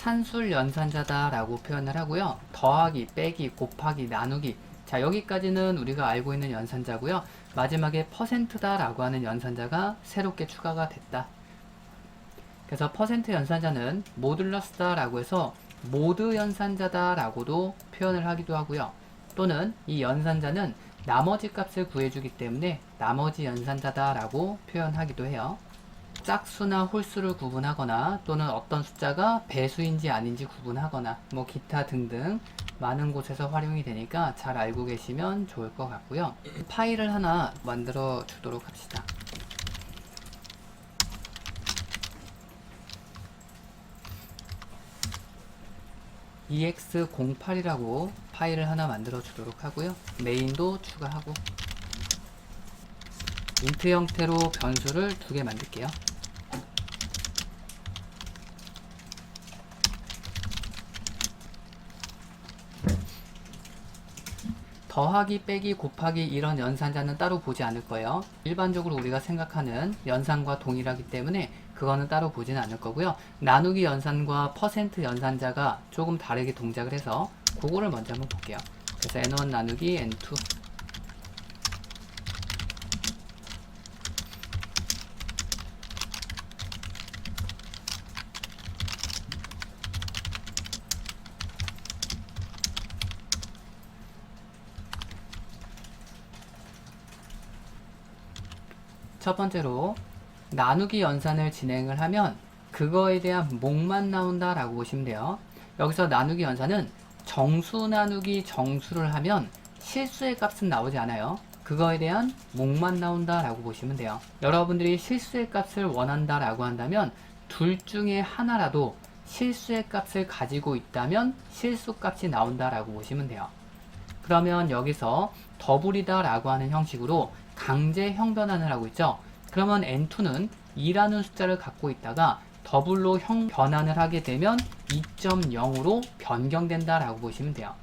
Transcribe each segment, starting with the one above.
산술 연산자다 라고 표현을 하고요. 더하기, 빼기, 곱하기, 나누기. 자, 여기까지는 우리가 알고 있는 연산자고요. 마지막에 퍼센트다 라고 하는 연산자가 새롭게 추가가 됐다. 그래서 퍼센트 연산자는 모듈러스다 라고 해서 모드 연산자다 라고도 표현을 하기도 하고요. 또는 이 연산자는 나머지 값을 구해주기 때문에 나머지 연산자다 라고 표현하기도 해요. 짝수나 홀수를 구분하거나 또는 어떤 숫자가 배수인지 아닌지 구분하거나 뭐 기타 등등 많은 곳에서 활용이 되니까 잘 알고 계시면 좋을 것 같고요. 파일을 하나 만들어 주도록 합시다. ex08이라고 파일을 하나 만들어 주도록 하고요. 메인도 추가하고 인트 형태로 변수를 2개 만들게요. 더하기, 빼기, 곱하기 이런 연산자는 따로 보지 않을 거예요. 일반적으로 우리가 생각하는 연산과 동일하기 때문에 그거는 따로 보지는 않을 거고요. 나누기 연산과 퍼센트 연산자가 조금 다르게 동작을 해서 그거를 먼저 한번 볼게요. 그래서 n1 나누기 n2 첫 번째로 나누기 연산을 진행을 하면 그거에 대한 목만 나온다 라고 보시면 돼요. 여기서 나누기 연산은 정수 나누기 정수를 하면 실수의 값은 나오지 않아요. 그거에 대한 목만 나온다 라고 보시면 돼요. 여러분들이 실수의 값을 원한다 라고 한다면 둘 중에 하나라도 실수의 값을 가지고 있다면 실수 값이 나온다 라고 보시면 돼요. 그러면 여기서 더블이다 라고 하는 형식으로 강제 형변환을 하고 있죠. 그러면 n2는 2라는 숫자를 갖고 있다가 더블로 변환을 하게 되면 2.0으로 변경된다 라고 보시면 돼요.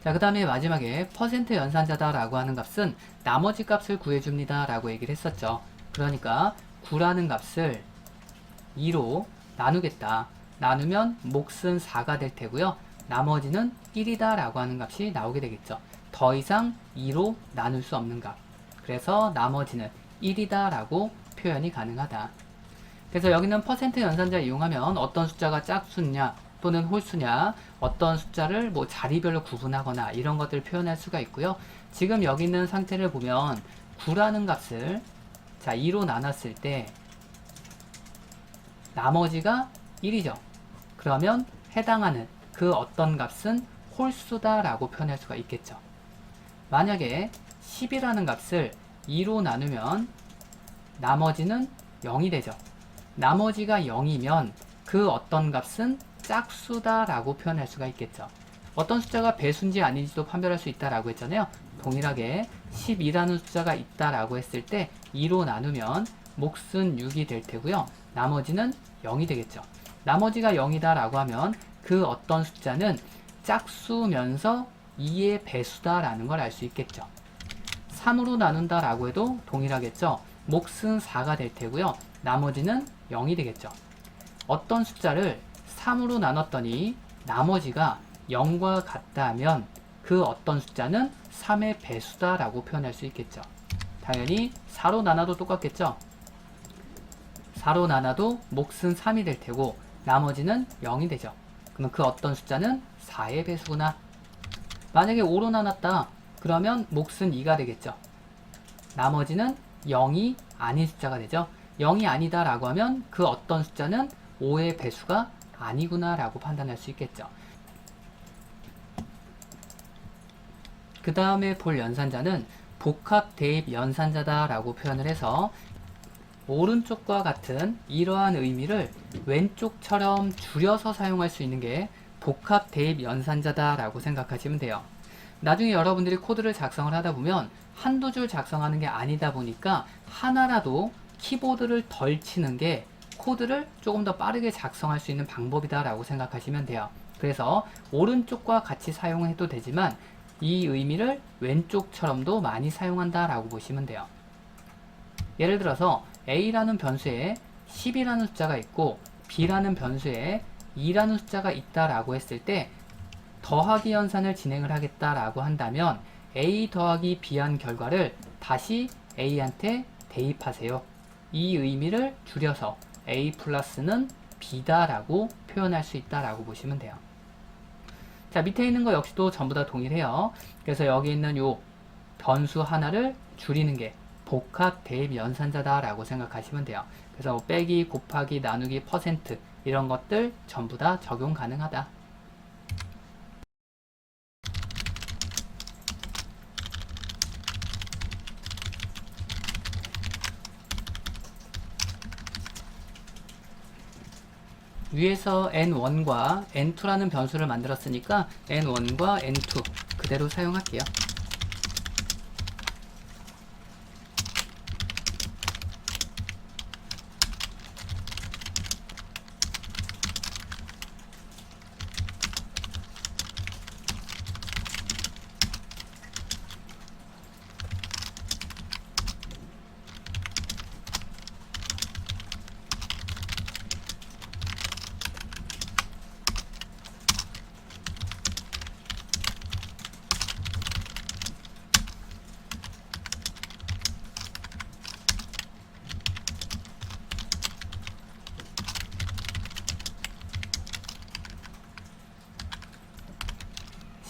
자, 그 다음에 마지막에 퍼센트 연산자다 라고 하는 값은 나머지 값을 구해줍니다 라고 얘기를 했었죠. 그러니까 9라는 값을 2로 나누겠다. 나누면 몫은 4가 될 테고요. 나머지는 1이다 라고 하는 값이 나오게 되겠죠. 더 이상 2로 나눌 수 없는 값. 그래서 나머지는 1이다 라고 표현이 가능하다. 그래서 여기는 퍼센트 연산자 이용하면 어떤 숫자가 짝수냐 또는 홀수냐 어떤 숫자를 뭐 자리별로 구분하거나 이런 것들을 표현할 수가 있고요. 지금 여기 있는 상태를 보면 9라는 값을 자 2로 나눴을 때 나머지가 1이죠. 그러면 해당하는 그 어떤 값은 홀수다 라고 표현할 수가 있겠죠. 만약에 10이라는 값을 2로 나누면 나머지는 0이 되죠. 나머지가 0이면 그 어떤 값은 짝수다 라고 표현할 수가 있겠죠. 어떤 숫자가 배수인지 아닌지도 판별할 수 있다 라고 했잖아요. 동일하게 12라는 숫자가 있다 라고 했을 때 2로 나누면 몫은 6이 될 테고요. 나머지는 0이 되겠죠. 나머지가 0이다 라고 하면 그 어떤 숫자는 짝수면서 2의 배수다 라는 걸 알 수 있겠죠. 3으로 나눈다 라고 해도 동일하겠죠. 몫은 4가 될 테고요. 나머지는 0이 되겠죠. 어떤 숫자를 3으로 나눴더니 나머지가 0과 같다면 그 어떤 숫자는 3의 배수다 라고 표현할 수 있겠죠. 당연히 4로 나눠도 똑같겠죠. 4로 나눠도 몫은 3이 될 테고 나머지는 0이 되죠. 그럼 그 어떤 숫자는 4의 배수구나. 만약에 5로 나눴다. 그러면 몫은 2가 되겠죠. 나머지는 0이 아닌 숫자가 되죠. 0이 아니다 라고 하면 그 어떤 숫자는 5의 배수가 아니구나 라고 판단할 수 있겠죠. 그 다음에 볼 연산자는 복합 대입 연산자다 라고 표현을 해서 오른쪽과 같은 이러한 의미를 왼쪽처럼 줄여서 사용할 수 있는 게 복합 대입 연산자다 라고 생각하시면 돼요. 나중에 여러분들이 코드를 작성을 하다 보면 한두 줄 작성하는 게 아니다 보니까 하나라도 키보드를 덜 치는 게 코드를 조금 더 빠르게 작성할 수 있는 방법이다 라고 생각하시면 돼요. 그래서 오른쪽과 같이 사용해도 되지만 이 의미를 왼쪽처럼도 많이 사용한다 라고 보시면 돼요. 예를 들어서 a라는 변수에 10이라는 숫자가 있고 b라는 변수에 2라는 숫자가 있다라고 했을 때 더하기 연산을 진행을 하겠다라고 한다면 a 더하기 b한 결과를 다시 a한테 대입하세요. 이 의미를 줄여서 a 플러스는 b다라고 표현할 수 있다라고 보시면 돼요. 자, 밑에 있는 거 역시도 전부 다 동일해요. 그래서 여기 있는 요 변수 하나를 줄이는 게 복합 대입 연산자다라고 생각하시면 돼요. 그래서 빼기, 곱하기, 나누기, 퍼센트 이런 것들 전부 다 적용 가능하다. 위에서 n1과 n2라는 변수를 만들었으니까 n1과 n2 그대로 사용할게요.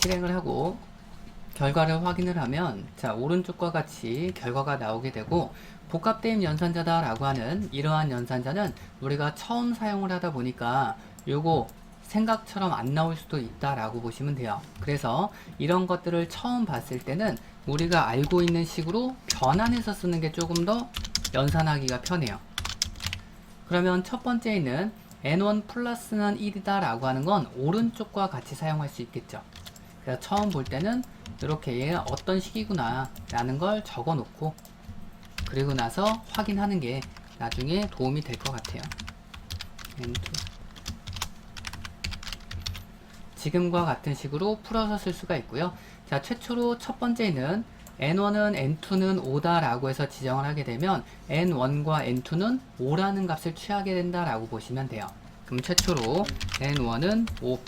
실행을 하고 결과를 확인을 하면 자, 오른쪽과 같이 결과가 나오게 되고 복합대입 연산자다 라고 하는 이러한 연산자는 우리가 처음 사용을 하다 보니까 요거 생각처럼 안 나올 수도 있다 라고 보시면 돼요. 그래서 이런 것들을 처음 봤을 때는 우리가 알고 있는 식으로 변환해서 쓰는 게 조금 더 연산하기가 편해요. 그러면 첫 번째 있는 n1 플러스는 1이다 라고 하는 건 오른쪽과 같이 사용할 수 있겠죠. 그래서 처음 볼 때는 이렇게 얘가 어떤 식이구나 라는 걸 적어 놓고 그리고 나서 확인하는 게 나중에 도움이 될 것 같아요. n2 지금과 같은 식으로 풀어서 쓸 수가 있고요. 자, 최초로 첫 번째는 n1은 n2는 5다 라고 해서 지정을 하게 되면 n1과 n2는 5라는 값을 취하게 된다 라고 보시면 돼요. 그럼 최초로 n1은 5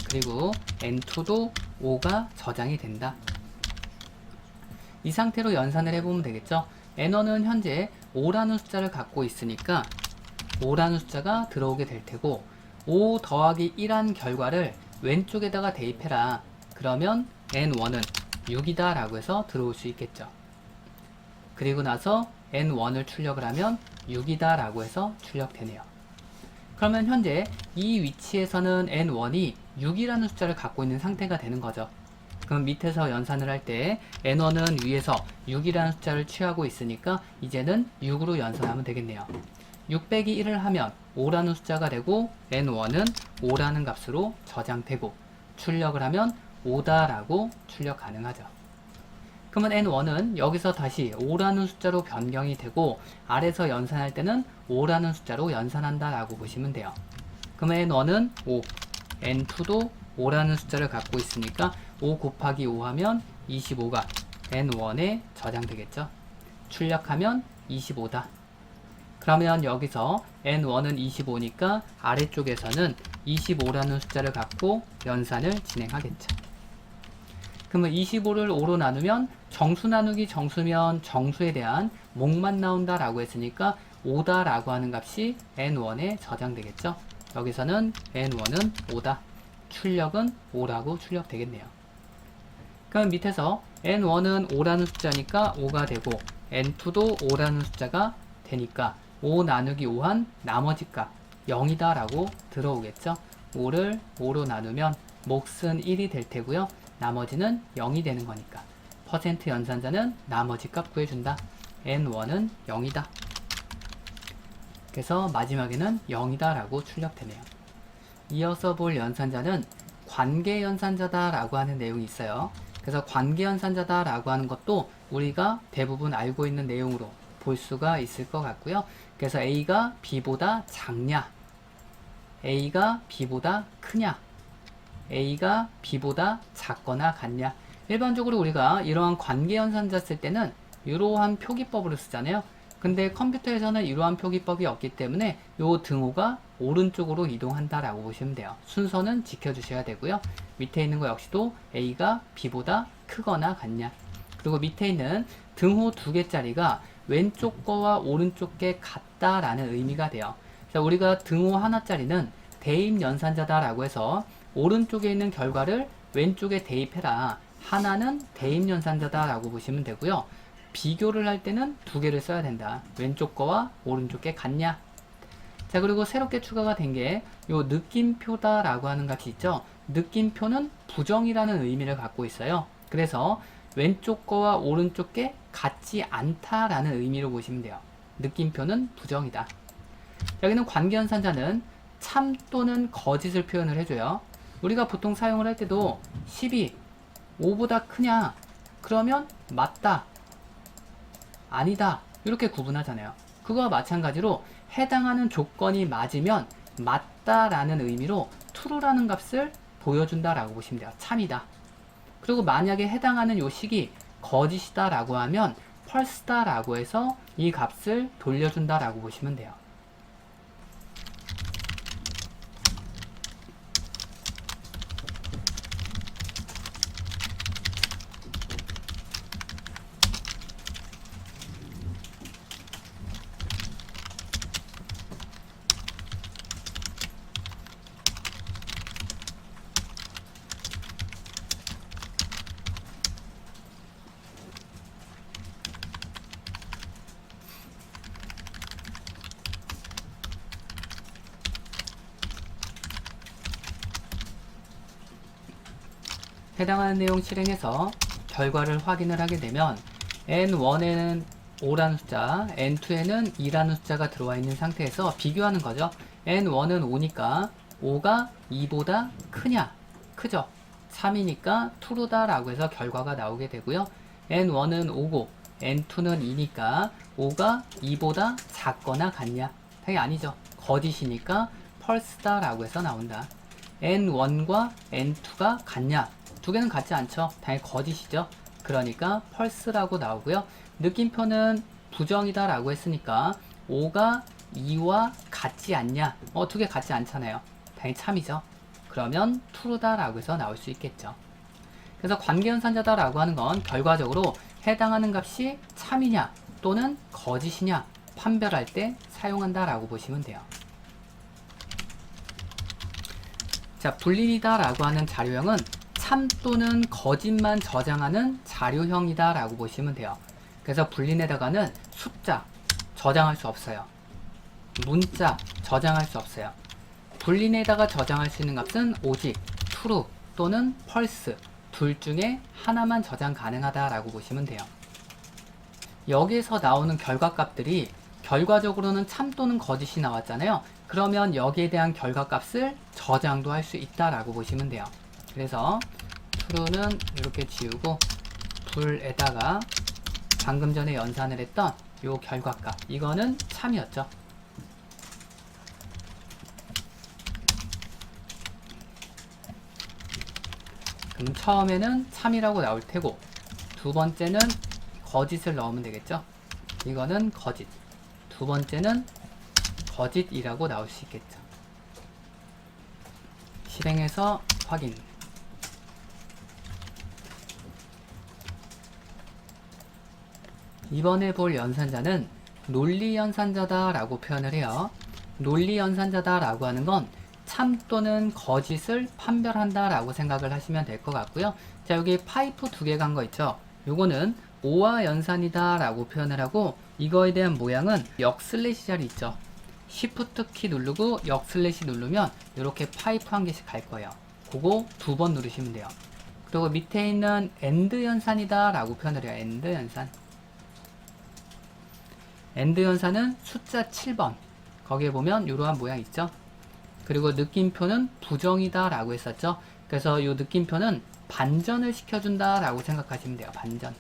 그리고 n2도 5가 저장이 된다. 이 상태로 연산을 해보면 되겠죠. n1은 현재 5라는 숫자를 갖고 있으니까 5라는 숫자가 들어오게 될 테고 5 더하기 1한 결과를 왼쪽에다가 대입해라. 그러면 n1은 6이다 라고 해서 들어올 수 있겠죠. 그리고 나서 n1을 출력을 하면 6이다 라고 해서 출력되네요. 그러면 현재 이 위치에서는 n1이 6이라는 숫자를 갖고 있는 상태가 되는 거죠. 그럼 밑에서 연산을 할 때 n1은 위에서 6이라는 숫자를 취하고 있으니까 이제는 6으로 연산하면 되겠네요. 6 빼기 1을 하면 5라는 숫자가 되고 n1은 5라는 값으로 저장되고 출력을 하면 5다 라고 출력 가능하죠. 그러면 n1은 여기서 다시 5라는 숫자로 변경이 되고 아래서 연산할 때는 5라는 숫자로 연산한다 라고 보시면 돼요. 그러면 n1은 5, n2도 5라는 숫자를 갖고 있으니까 5 곱하기 5 하면 25가 n1에 저장되겠죠. 출력하면 25다. 그러면 여기서 n1은 25니까 아래쪽에서는 25라는 숫자를 갖고 연산을 진행하겠죠. 그러면 25를 5로 나누면 정수 나누기 정수면 정수에 대한 목만 나온다 라고 했으니까 5다 라고 하는 값이 n1에 저장되겠죠. 여기서는 n1은 5다. 출력은 5라고 출력되겠네요. 그럼 밑에서 n1은 5라는 숫자니까 5가 되고 n2도 5라는 숫자가 되니까 5 나누기 5한 나머지 값 0이다 라고 들어오겠죠. 5를 5로 나누면 몫은 1이 될 테고요. 나머지는 0이 되는 거니까 퍼센트 연산자는 나머지 값 구해준다. n1은 0이다. 그래서 마지막에는 0이다 라고 출력되네요. 이어서 볼 연산자는 관계 연산자다 라고 하는 내용이 있어요. 그래서 관계 연산자다 라고 하는 것도 우리가 대부분 알고 있는 내용으로 볼 수가 있을 것 같고요. 그래서 A가 B보다 작냐, A가 B보다 크냐, A가 B보다 작거나 같냐. 일반적으로 우리가 이러한 관계 연산자 쓸 때는 이러한 표기법으로 쓰잖아요. 근데 컴퓨터에서는 이러한 표기법이 없기 때문에 요 등호가 오른쪽으로 이동한다라고 보시면 돼요. 순서는 지켜주셔야 되고요. 밑에 있는 거 역시도 A가 B보다 크거나 같냐. 그리고 밑에 있는 등호 2개짜리가 왼쪽 거와 오른쪽 게 같다라는 의미가 돼요. 자, 우리가 등호 하나짜리는 대입 연산자다라고 해서 오른쪽에 있는 결과를 왼쪽에 대입해라. 하나는 대입 연산자다라고 보시면 되고요. 비교를 할 때는 2개를 써야 된다. 왼쪽 거와 오른쪽 게 같냐? 자, 그리고 새롭게 추가가 된 게 요 느낌표다라고 하는 값이 있죠. 느낌표는 부정이라는 의미를 갖고 있어요. 그래서 왼쪽 거와 오른쪽 게 같지 않다라는 의미로 보시면 돼요. 느낌표는 부정이다. 여기는 관계연산자는 참 또는 거짓을 표현을 해줘요. 우리가 보통 사용을 할 때도 10이 5보다 크냐? 그러면 맞다. 아니다. 이렇게 구분하잖아요. 그거와 마찬가지로 해당하는 조건이 맞으면 맞다라는 의미로 true라는 값을 보여준다라고 보시면 돼요. 참이다. 그리고 만약에 해당하는 요 식이 거짓이다라고 하면 false다라고 해서 이 값을 돌려준다라고 보시면 돼요. 해당하는 내용 실행해서 결과를 확인을 하게 되면 N1에는 5라는 숫자, N2에는 2라는 숫자가 들어와 있는 상태에서 비교하는 거죠. N1은 5니까 5가 2보다 크냐? 크죠? 3이니까 true다 라고 해서 결과가 나오게 되고요. N1은 5고 N2는 2니까 5가 2보다 작거나 같냐? 당연히 아니죠. 거짓이니까 false다 라고 해서 나온다. N1과 N2가 같냐? 두 개는 같지 않죠. 당연히 거짓이죠. 그러니까 false라고 나오고요. 느낌표는 부정이다 라고 했으니까 5가 2와 같지 않냐? 두 개 같지 않잖아요. 당연히 참이죠. 그러면 true다 라고 해서 나올 수 있겠죠. 그래서 관계연산자다 라고 하는 건 결과적으로 해당하는 값이 참이냐 또는 거짓이냐 판별할 때 사용한다 라고 보시면 돼요. 자, 불린이다 라고 하는 자료형은 참 또는 거짓만 저장하는 자료형이다 라고 보시면 돼요. 그래서 불린에다가는 숫자 저장할 수 없어요. 문자 저장할 수 없어요. 불린에다가 저장할 수 있는 값은 오직 true 또는 false 둘 중에 하나만 저장 가능하다 라고 보시면 돼요. 여기에서 나오는 결과값들이 결과적으로는 참 또는 거짓이 나왔잖아요. 그러면 여기에 대한 결과값을 저장도 할 수 있다 라고 보시면 돼요. 그래서 true는 이렇게 지우고 불에다가 방금 전에 연산을 했던 요 결과값 이거는 참이었죠. 그럼 처음에는 참이라고 나올 테고 두 번째는 거짓을 넣으면 되겠죠. 이거는 거짓, 두 번째는 거짓이라고 나올 수 있겠죠. 실행해서 확인. 이번에 볼 연산자는 논리연산자다 라고 표현을 해요. 논리연산자다 라고 하는 건 참 또는 거짓을 판별한다 라고 생각을 하시면 될 것 같고요. 자, 여기 파이프 두 개 간 거 있죠. 요거는 오화 연산이다 라고 표현을 하고 이거에 대한 모양은 역슬래시 자리 있죠. Shift 키 누르고 역슬래시 누르면 이렇게 파이프 한 개씩 갈 거예요. 그거 2번 누르시면 돼요. 그리고 밑에 있는 AND 연산이다 라고 표현을 해요. AND 연산. AND 연산은 숫자 7번. 거기에 보면 이러한 모양 있죠. 그리고 느낌표는 부정이다 라고 했었죠. 그래서 이 느낌표는 반전을 시켜준다 라고 생각하시면 돼요. 반전.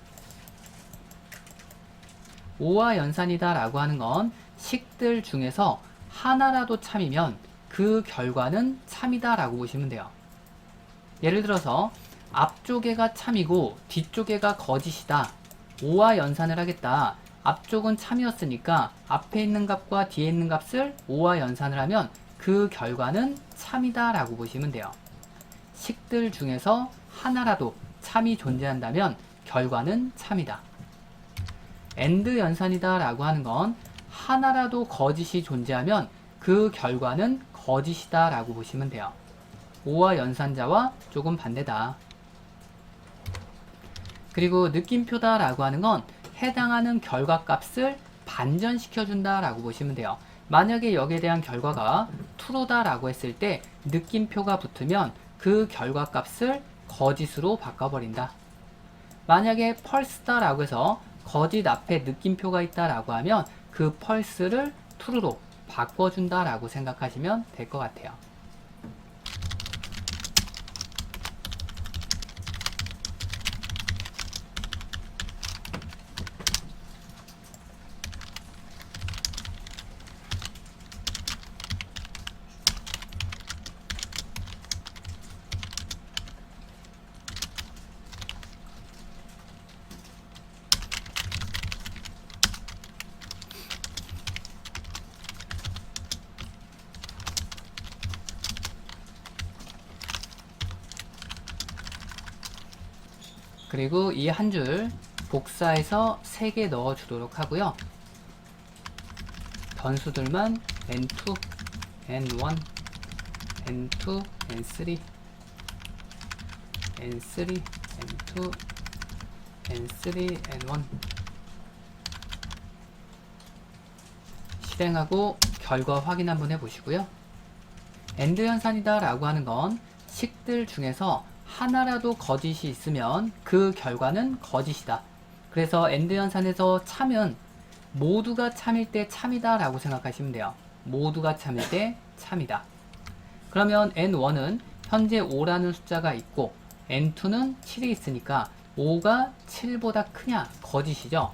오화 연산이다 라고 하는 건 식들 중에서 하나라도 참이면 그 결과는 참이다 라고 보시면 돼요. 예를 들어서 앞쪽에가 참이고 뒤쪽에가 거짓이다. 오화 연산을 하겠다. 앞쪽은 참이었으니까 앞에 있는 값과 뒤에 있는 값을 5와 연산을 하면 그 결과는 참이다 라고 보시면 돼요. 식들 중에서 하나라도 참이 존재한다면 결과는 참이다. AND 연산이다 라고 하는 건 하나라도 거짓이 존재하면 그 결과는 거짓이다 라고 보시면 돼요. 5와 연산자와 조금 반대다. 그리고 느낌표다 라고 하는 건 해당하는 결과값을 반전시켜준다 라고 보시면 돼요. 만약에 여기에 대한 결과가 true다 라고 했을 때 느낌표가 붙으면 그 결과값을 거짓으로 바꿔버린다. 만약에 false다 라고 해서 거짓 앞에 느낌표가 있다 라고 하면 그 false를 true로 바꿔준다 라고 생각하시면 될 것 같아요. 그리고 이 한 줄 복사해서 3개 넣어주도록 하고요. 변수들만 n2, n1, n2, n3, n3, n2, n3, n1 실행하고 결과 확인 한번 해보시고요. AND 연산이다 라고 하는 건 식들 중에서 하나라도 거짓이 있으면 그 결과는 거짓이다. 그래서 AND 연산에서 참은 모두가 참일 때 참이다 라고 생각하시면 돼요. 모두가 참일 때 참이다. 그러면 N1은 현재 5라는 숫자가 있고 N2는 7이 있으니까 5가 7보다 크냐? 거짓이죠.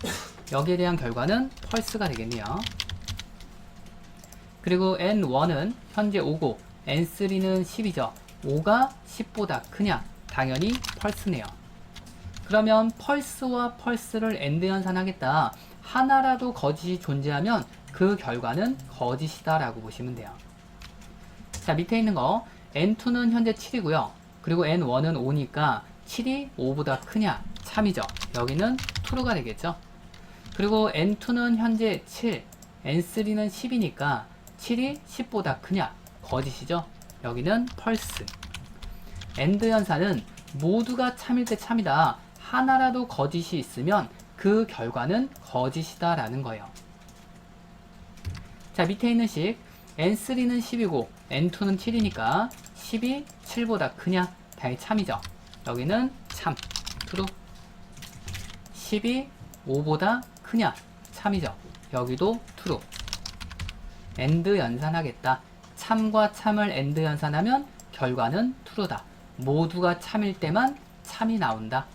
여기에 대한 결과는 false가 되겠네요. 그리고 N1은 현재 5고 N3는 10이죠. 5가 10보다 크냐? 당연히 false네요. 그러면 false와 false를 AND 연산하겠다. 하나라도 거짓이 존재하면 그 결과는 거짓이다 라고 보시면 돼요. 자, 밑에 있는 거 N2는 현재 7이고요. 그리고 N1은 5니까 7이 5보다 크냐? 참이죠. 여기는 true가 되겠죠. 그리고 N2는 현재 7, N3는 10이니까 7이 10보다 크냐? 거짓이죠. 여기는 false. AND 연산은 모두가 참일 때 참이다. 하나라도 거짓이 있으면 그 결과는 거짓이다 라는 거예요. 자, 밑에 있는 식 N3는 10이고 N2는 7이니까 10이 7보다 크냐? 당연히 참이죠. 여기는 참, true. 10이 5보다 크냐? 참이죠. 여기도 true. AND 연산하겠다. 참과 참을 AND 연산하면 결과는 true다. 모두가 참일 때만 참이 나온다.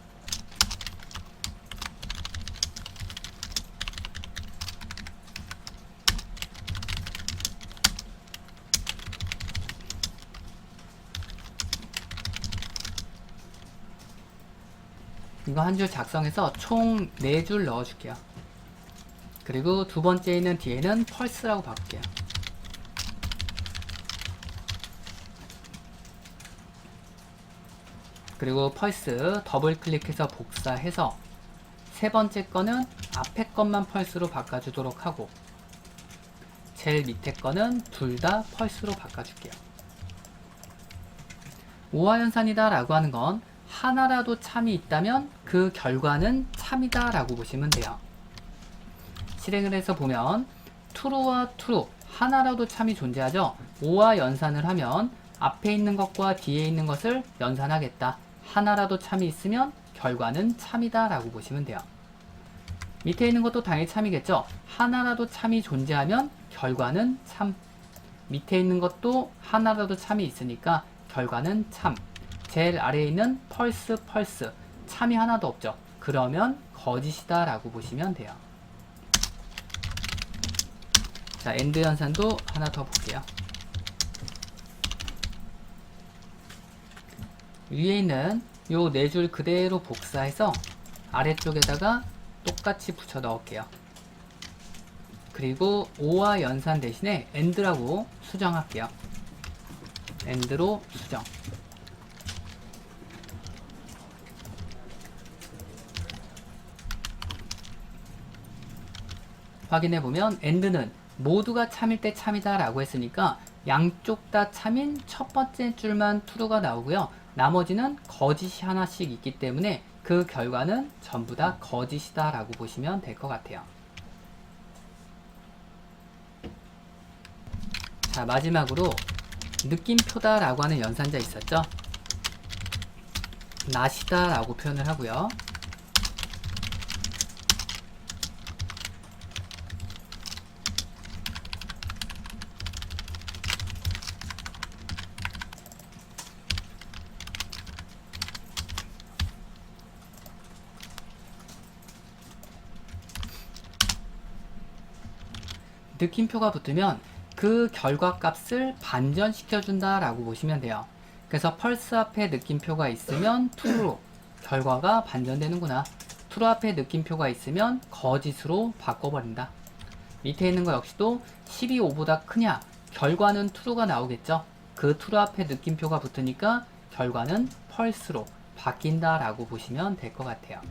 이거 한 줄 작성해서 총 4줄 넣어줄게요. 그리고 두 번째 있는 뒤에는 false라고 바꿀게요. 그리고 false 더블 클릭해서 복사해서 세 번째 거는 앞에 것만 false로 바꿔주도록 하고 제일 밑에 거는 둘 다 false로 바꿔줄게요. 5와 연산이다 라고 하는 건 하나라도 참이 있다면 그 결과는 참이다 라고 보시면 돼요. 실행을 해서 보면 true와 true 하나라도 참이 존재하죠. 5와 연산을 하면 앞에 있는 것과 뒤에 있는 것을 연산하겠다. 하나라도 참이 있으면 결과는 참이다 라고 보시면 돼요. 밑에 있는 것도 당연히 참이겠죠. 하나라도 참이 존재하면 결과는 참. 밑에 있는 것도 하나라도 참이 있으니까 결과는 참. 제일 아래에 있는 false, false 참이 하나도 없죠. 그러면 거짓이다 라고 보시면 돼요. 자, AND 연산도 하나 더 볼게요. 위에 있는 요 4줄 그대로 복사해서 아래쪽에다가 똑같이 붙여 넣을게요. 그리고 5와 연산 대신에 AND라고 수정할게요. AND로 수정. 확인해보면 AND는 모두가 참일 때 참이다 라고 했으니까 양쪽 다 참인 첫 번째 줄만 true가 나오고요. 나머지는 거짓이 하나씩 있기 때문에 그 결과는 전부 다 거짓이다 라고 보시면 될 것 같아요. 자, 마지막으로 느낌표다 라고 하는 연산자 있었죠? not이다 라고 표현을 하고요. 느낌표가 붙으면 그 결과 값을 반전시켜준다 라고 보시면 돼요. 그래서 펄스 앞에 느낌표가 있으면 true로 결과가 반전되는구나. true 앞에 느낌표가 있으면 거짓으로 바꿔버린다. 밑에 있는 거 역시도 10이 5보다 크냐? 결과는 true가 나오겠죠. 그 true 앞에 느낌표가 붙으니까 결과는 false로 바뀐다 라고 보시면 될 것 같아요.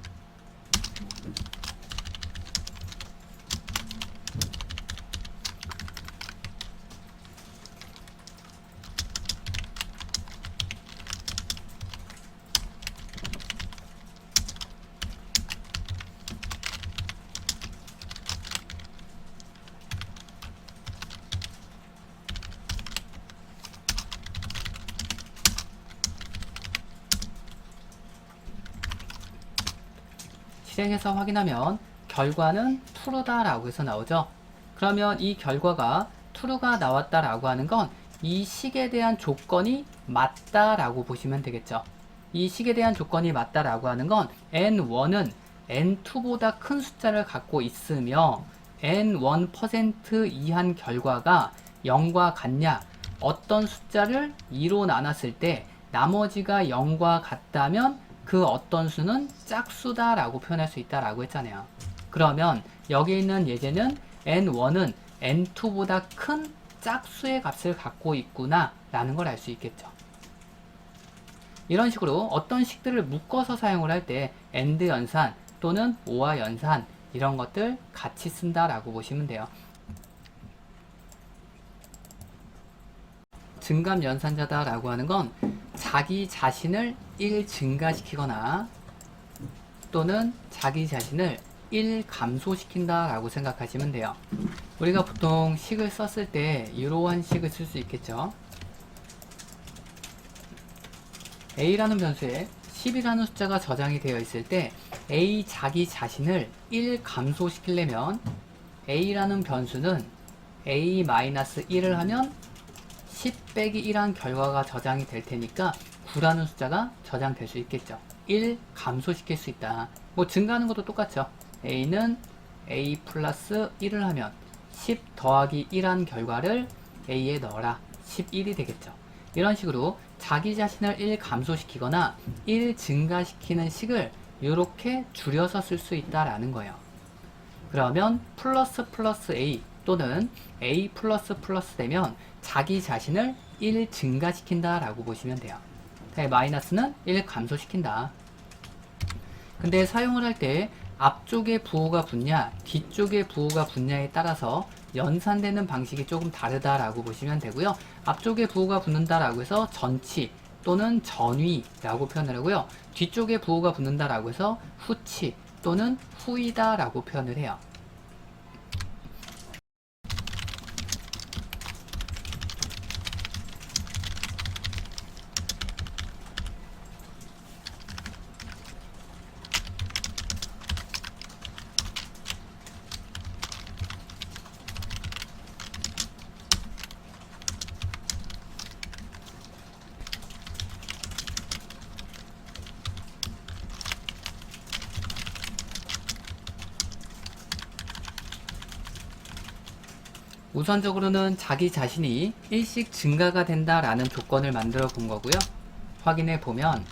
실행해서 확인하면 결과는 true다 라고 해서 나오죠. 그러면 이 결과가 true가 나왔다 라고 하는 건 이 식에 대한 조건이 맞다 라고 보시면 되겠죠. 이 식에 대한 조건이 맞다 라고 하는 건 n1은 n2보다 큰 숫자를 갖고 있으며 n1% 이한 결과가 0과 같냐, 어떤 숫자를 2로 나눴을 때 나머지가 0과 같다면 그 어떤 수는 짝수다 라고 표현할 수 있다 라고 했잖아요. 그러면 여기 있는 예제는 n1은 n2보다 큰 짝수의 값을 갖고 있구나 라는 걸 알 수 있겠죠. 이런 식으로 어떤 식들을 묶어서 사용을 할 때 AND 연산 또는 OR 연산 이런 것들 같이 쓴다 라고 보시면 돼요. 증감 연산자다 라고 하는 건 자기 자신을 1 증가시키거나 또는 자기 자신을 1 감소시킨다 라고 생각하시면 돼요. 우리가 보통 식을 썼을 때 이러한 식을 쓸 수 있겠죠. a라는 변수에 10이라는 숫자가 저장이 되어 있을 때 a 자기 자신을 1 감소시키려면 a라는 변수는 a-1을 하면 10 빼기 1한 결과가 저장이 될 테니까 9라는 숫자가 저장될 수 있겠죠. 1 감소시킬 수 있다. 뭐 증가하는 것도 똑같죠. a는 a 플러스 1을 하면 10 더하기 1한 결과를 a에 넣어라. 11이 되겠죠. 이런 식으로 자기 자신을 1 감소시키거나 1 증가시키는 식을 이렇게 줄여서 쓸 수 있다라는 거예요. 그러면 플러스 플러스 a 또는 a 플러스 플러스 되면 자기 자신을 1 증가시킨다 라고 보시면 돼요. 마이너스는 1 감소시킨다. 근데 사용을 할 때 앞쪽에 부호가 붙냐 뒤쪽에 부호가 붙냐에 따라서 연산되는 방식이 조금 다르다라고 보시면 되고요. 앞쪽에 부호가 붙는다라고 해서 전치 또는 전위라고 표현을 하고요. 뒤쪽에 부호가 붙는다라고 해서 후치 또는 후이다라고 표현을 해요. 우선적으로는 자기 자신이 일씩 증가가 된다라는 조건을 만들어 본 거고요. 확인해 보면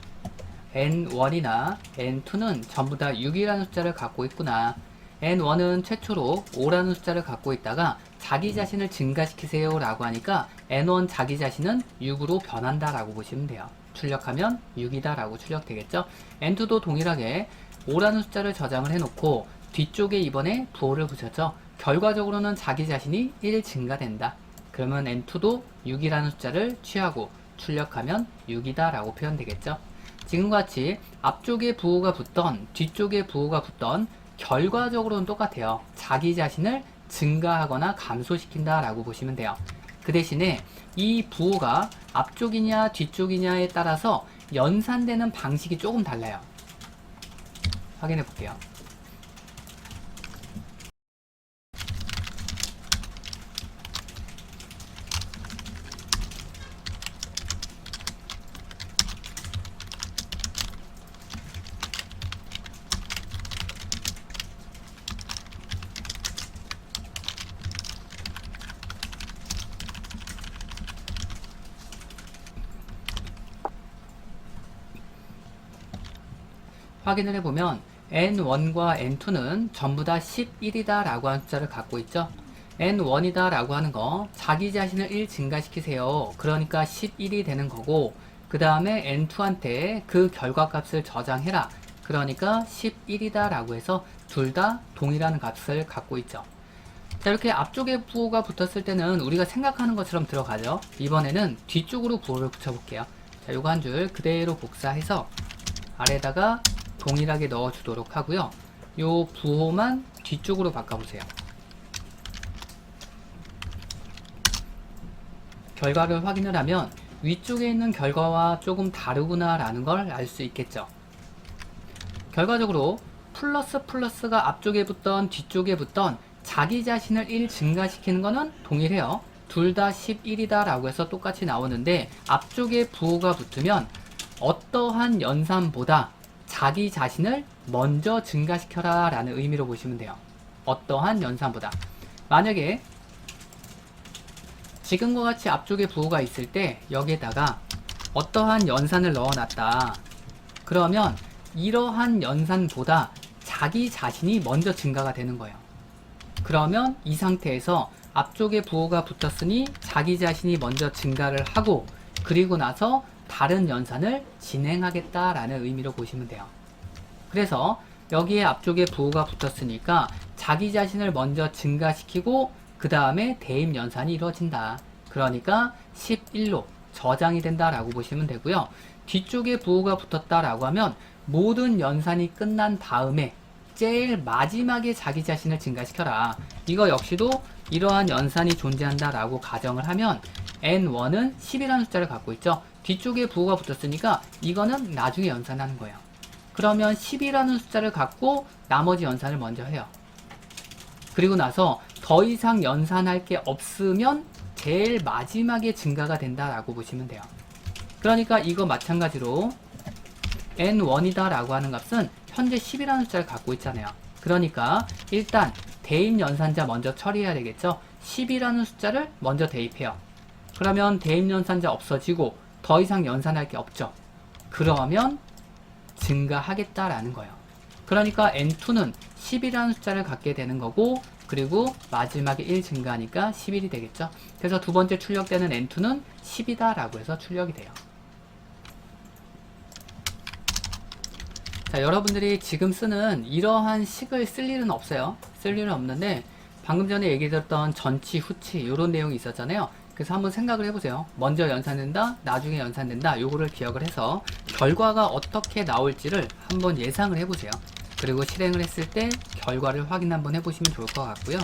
n1이나 n2는 전부 다 6이라는 숫자를 갖고 있구나. n1은 최초로 5라는 숫자를 갖고 있다가 자기 자신을 증가시키세요 라고 하니까 n1 자기 자신은 6으로 변한다 라고 보시면 돼요. 출력하면 6이다 라고 출력되겠죠. n2도 동일하게 5라는 숫자를 저장을 해놓고 뒤쪽에 이번에 부호를 붙였죠. 결과적으로는 자기 자신이 1 증가된다. 그러면 n2도 6이라는 숫자를 취하고 출력하면 6이다 라고 표현되겠죠. 지금과 같이 앞쪽에 부호가 붙던 뒤쪽에 부호가 붙던 결과적으로는 똑같아요. 자기 자신을 증가하거나 감소시킨다 라고 보시면 돼요. 그 대신에 이 부호가 앞쪽이냐 뒤쪽이냐에 따라서 연산되는 방식이 조금 달라요. 확인해 볼게요. 확인을 해보면 n1과 n2는 전부 다 11이다 라고 하는 숫자를 갖고 있죠. n1이다 라고 하는 거 자기 자신을 1 증가시키세요. 그러니까 11이 되는 거고, 그 다음에 n2한테 그 결과값을 저장해라. 그러니까 11이다 라고 해서 둘 다 동일한 값을 갖고 있죠. 자, 이렇게 앞쪽에 부호가 붙었을 때는 우리가 생각하는 것처럼 들어가죠. 이번에는 뒤쪽으로 부호를 붙여볼게요. 자, 요거 한 줄 그대로 복사해서 아래다가 동일하게 넣어주도록 하고요. 요 부호만 뒤쪽으로 바꿔보세요. 결과를 확인을 하면 위쪽에 있는 결과와 조금 다르구나 라는 걸 알 수 있겠죠. 결과적으로 플러스가 앞쪽에 붙던 뒤쪽에 붙던 자기 자신을 1 증가시키는 거는 동일해요. 둘 다 11이다 라고 해서 똑같이 나오는데, 앞쪽에 부호가 붙으면 어떠한 연산보다 자기 자신을 먼저 증가시켜라 라는 의미로 보시면 돼요. 어떠한 연산보다. 만약에 지금과 같이 앞쪽에 부호가 있을 때 여기에다가 어떠한 연산을 넣어놨다. 그러면 이러한 연산보다 자기 자신이 먼저 증가가 되는 거예요. 그러면 이 상태에서 앞쪽에 부호가 붙었으니 자기 자신이 먼저 증가를 하고, 그리고 나서 다른 연산을 진행하겠다라는 의미로 보시면 돼요. 그래서 여기에 앞쪽에 부호가 붙었으니까 자기 자신을 먼저 증가시키고 그 다음에 대입 연산이 이루어진다. 그러니까 11로 저장이 된다라고 보시면 되고요. 뒤쪽에 부호가 붙었다라고 하면 모든 연산이 끝난 다음에 제일 마지막에 자기 자신을 증가시켜라. 이거 역시도 이러한 연산이 존재한다라고 가정을 하면 n1은 10이라는 숫자를 갖고 있죠. 뒤쪽에 부호가 붙었으니까 이거는 나중에 연산하는 거예요. 그러면 10이라는 숫자를 갖고 나머지 연산을 먼저 해요. 그리고 나서 더 이상 연산할 게 없으면 제일 마지막에 증가가 된다라고 보시면 돼요. 그러니까 이거 마찬가지로 n1이다 라고 하는 값은 현재 10이라는 숫자를 갖고 있잖아요. 그러니까 일단 대입 연산자 먼저 처리해야 되겠죠. 10이라는 숫자를 먼저 대입해요. 그러면 대입 연산자 없어지고 더 이상 연산할 게 없죠. 그러면 증가하겠다라는 거예요. 그러니까 n2는 10이라는 숫자를 갖게 되는 거고, 그리고 마지막에 1 증가하니까 11이 되겠죠. 그래서 두 번째 출력되는 n2는 10이다 라고 해서 출력이 돼요. 자, 여러분들이 지금 쓰는 이러한 식을 쓸 일은 없어요. 쓸 일은 없는데, 방금 전에 얘기 드렸던 전치, 후치 이런 내용이 있었잖아요. 그래서 한번 생각을 해보세요. 먼저 연산된다, 나중에 연산된다, 요거를 기억을 해서 결과가 어떻게 나올지를 한번 예상을 해보세요. 그리고 실행을 했을 때 결과를 확인 한번 해보시면 좋을 것 같고요.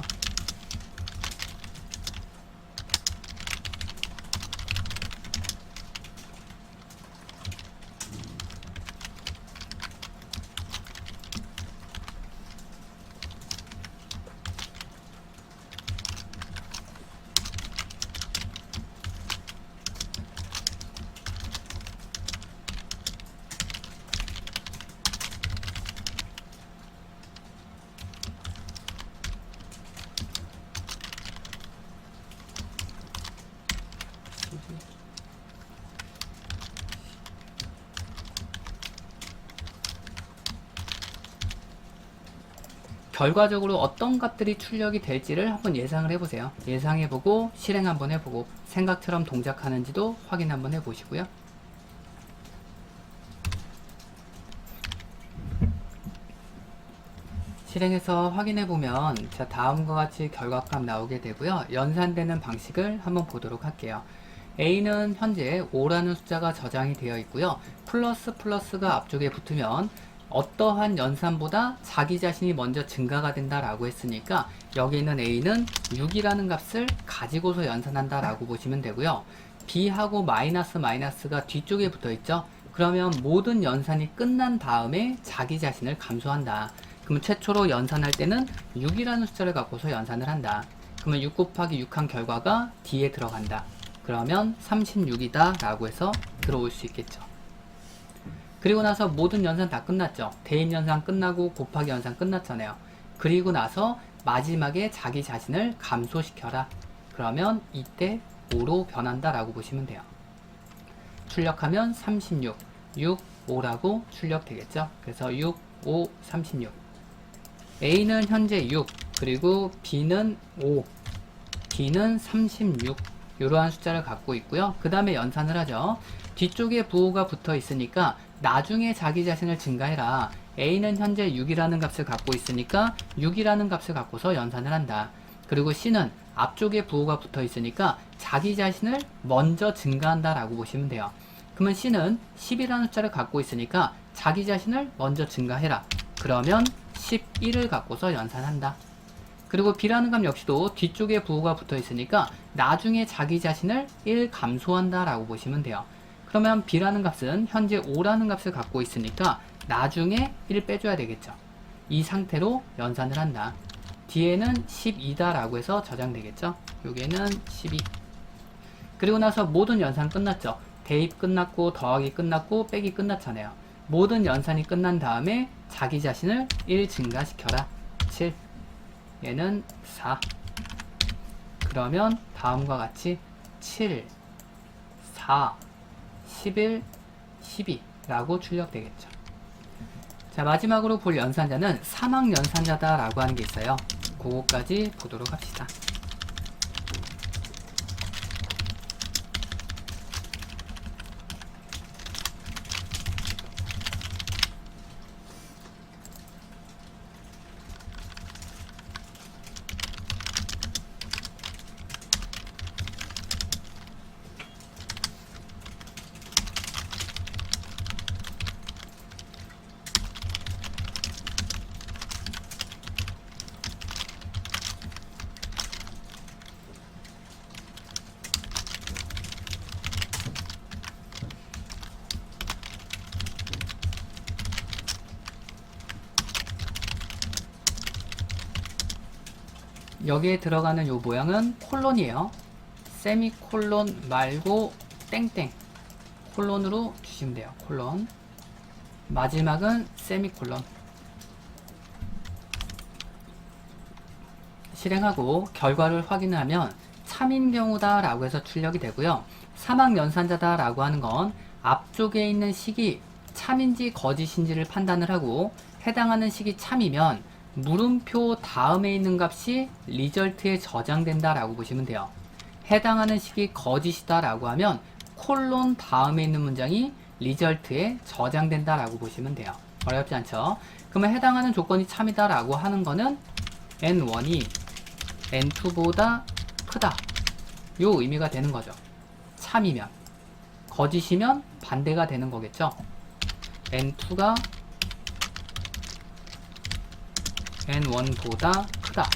결과적으로 어떤 값들이 출력이 될지를 한번 예상을 해보세요. 예상해보고 실행 한번 해보고 생각처럼 동작하는지도 확인 한번 해보시고요. 실행해서 확인해보면 자, 다음과 같이 결과값 나오게 되고요. 연산되는 방식을 한번 보도록 할게요. A는 현재 5라는 숫자가 저장이 되어 있고요. 플러스가 앞쪽에 붙으면 어떠한 연산보다 자기 자신이 먼저 증가가 된다라고 했으니까 여기 있는 A는 6이라는 값을 가지고서 연산한다라고 보시면 되고요. B하고 마이너스가 뒤쪽에 붙어 있죠. 그러면 모든 연산이 끝난 다음에 자기 자신을 감소한다. 그러면 최초로 연산할 때는 6이라는 숫자를 갖고서 연산을 한다. 그러면 6 곱하기 6한 결과가 D에 들어간다. 그러면 36이다 라고 해서 들어올 수 있겠죠. 그리고 나서 모든 연산 다 끝났죠. 대입 연산 끝나고 곱하기 연산 끝났잖아요. 그리고 나서 마지막에 자기 자신을 감소시켜라. 그러면 이때 5로 변한다 라고 보시면 돼요. 출력하면 36, 6, 5라고 출력되겠죠. 그래서 6, 5, 36. A는 현재 6, 그리고 B는 5, D는 36. 이러한 숫자를 갖고 있고요. 그 다음에 연산을 하죠. 뒤쪽에 부호가 붙어 있으니까 나중에 자기 자신을 증가해라. A는 현재 6이라는 값을 갖고 있으니까 6이라는 값을 갖고서 연산을 한다. 그리고 C는 앞쪽에 부호가 붙어 있으니까 자기 자신을 먼저 증가한다 라고 보시면 돼요. 그러면 C는 10이라는 숫자를 갖고 있으니까 자기 자신을 먼저 증가해라. 그러면 11을 갖고서 연산한다. 그리고 B라는 값 역시도 뒤쪽에 부호가 붙어 있으니까 나중에 자기 자신을 1 감소한다 라고 보시면 돼요. 그러면 B라는 값은 현재 5라는 값을 갖고 있으니까 나중에 1 빼줘야 되겠죠. 이 상태로 연산을 한다. 뒤에는 12다 라고 해서 저장되겠죠. 여기에는 12. 그리고 나서 모든 연산 끝났죠. 대입 끝났고 더하기 끝났고 빼기 끝났잖아요. 모든 연산이 끝난 다음에 자기 자신을 1 증가시켜라. 7. 얘는 4. 그러면 다음과 같이 7, 4, 11, 12 라고 출력되겠죠. 자, 마지막으로 볼 연산자는 사막 연산자다 라고 하는 게 있어요. 그거까지 보도록 합시다. 여기에 들어가는 요 모양은 콜론이에요. 세미콜론 말고 땡땡 콜론으로 주시면 돼요. 콜론. 마지막은 세미콜론. 실행하고 결과를 확인하면 참인 경우다 라고 해서 출력이 되고요. 사막 연산자다 라고 하는 건 앞쪽에 있는 식이 참인지 거짓인지를 판단을 하고 해당하는 식이 참이면 물음표 다음에 있는 값이 리절트에 저장된다 라고 보시면 돼요. 해당하는 식이 거짓이다 라고 하면 콜론 다음에 있는 문장이 리절트에 저장된다 라고 보시면 돼요. 어렵지 않죠? 그러면 해당하는 조건이 참이다 라고 하는 거는 N1이 N2보다 크다. 요 의미가 되는 거죠. 참이면. 거짓이면 반대가 되는 거겠죠. N2가 N1보다 크다.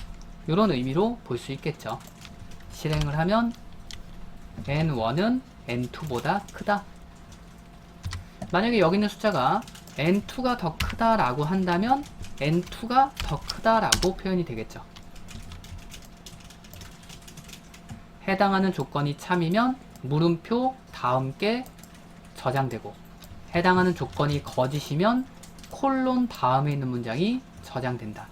이런 의미로 볼 수 있겠죠. 실행을 하면 N1은 N2보다 크다. 만약에 여기 있는 숫자가 N2가 더 크다라고 한다면 N2가 더 크다라고 표현이 되겠죠. 해당하는 조건이 참이면 물음표 다음 게 저장되고 해당하는 조건이 거짓이면 콜론 다음에 있는 문장이 저장된다.